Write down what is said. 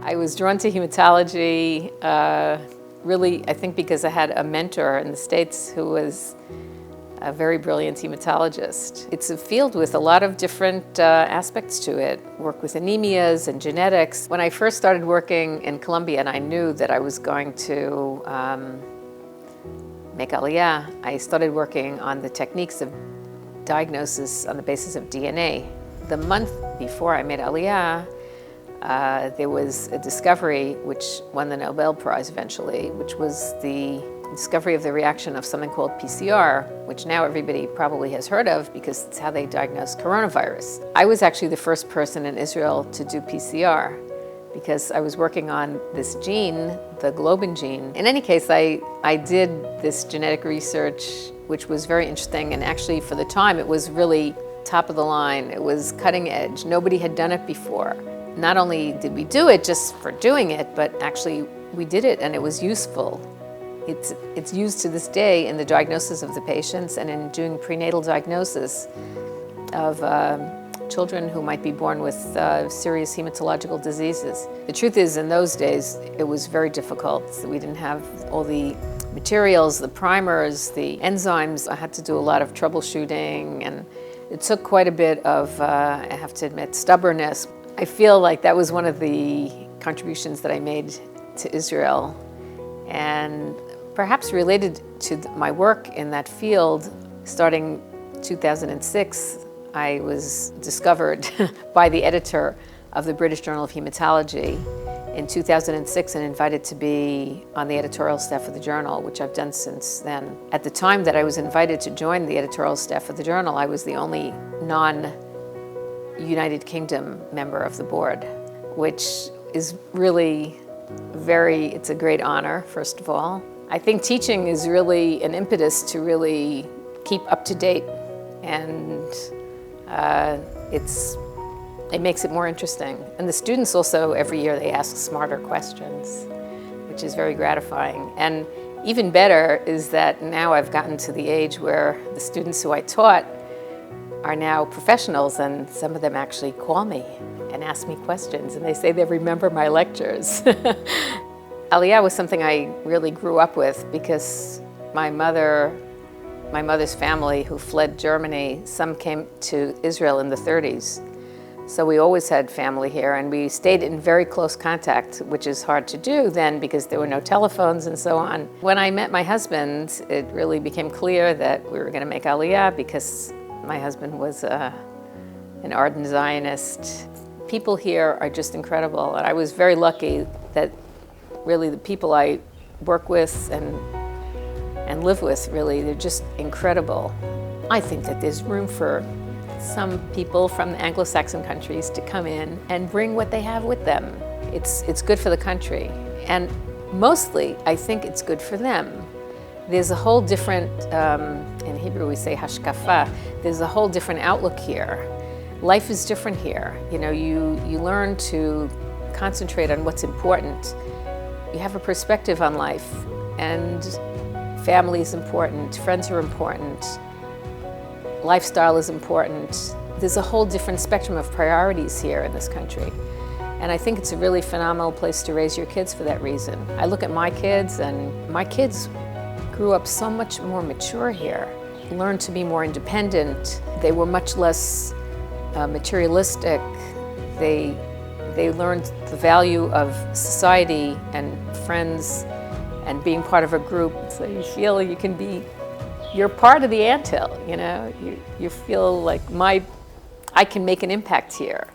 I was drawn to hematology, really, I think because I had a mentor in the States who was a very brilliant hematologist. It's a field with a lot of different aspects to it. Work with anemias and genetics. When I first started working in Colombia and I knew that I was going to make Aliyah, I started working on the techniques of diagnosis on the basis of DNA. The month before I made Aliyah, there was a discovery which won the Nobel Prize eventually, which was the discovery of the reaction of something called PCR, which now everybody probably has heard of because it's how they diagnose coronavirus. I was actually the first person in Israel to do PCR because I was working on this gene, the globin gene. In any case, I did this genetic research, which was very interesting, and actually for the time it was really top of the line. It was cutting edge. Nobody had done it before. Not only did we do it just for doing it, but actually we did it and it was useful. It's used to this day in the diagnosis of the patients and in doing prenatal diagnosis of children who might be born with serious hematological diseases. The truth is, in those days, it was very difficult. We didn't have all the materials, the primers, the enzymes. I had to do a lot of troubleshooting, and it took quite a bit of, I have to admit, stubbornness. I feel like that was one of the contributions that I made to Israel, and perhaps related to my work in that field. Starting 2006, I was discovered by the editor of the British Journal of Hematology in 2006 and invited to be on the editorial staff of the journal, which I've done since then. At the time that I was invited to join the editorial staff of the journal, I was the only non-United Kingdom member of the board, which is really it's a great honor, first of all. I think teaching is really an impetus to really keep up to date, and it makes it more interesting. And the students also, every year, they ask smarter questions, which is very gratifying. And even better is that now I've gotten to the age where the students who I taught are now professionals, and some of them actually call me and ask me questions, and they say they remember my lectures. Aliyah was something I really grew up with because my mother's family, who fled Germany, some came to Israel in the 30s. So we always had family here, and we stayed in very close contact, which is hard to do then because there were no telephones and so on. When I met my husband, it really became clear that we were going to make Aliyah because my husband was an ardent Zionist. People here are just incredible, and I was very lucky that really the people I work with and live with, really, they're just incredible. I think that there's room for some people from the Anglo-Saxon countries to come in and bring what they have with them. It's good for the country, and mostly I think it's good for them. There's a whole different, in Hebrew we say hashkafa, there's a whole different outlook here. Life is different here. You know, you learn to concentrate on what's important. You have a perspective on life, and family is important, friends are important, lifestyle is important. There's a whole different spectrum of priorities here in this country. And I think it's a really phenomenal place to raise your kids for that reason. I look at my kids, and my kids grew up so much more mature here, learned to be more independent. They were much less materialistic. They learned the value of society and friends and being part of a group. So you feel you can you're part of the anthill, you know? You feel like I can make an impact here.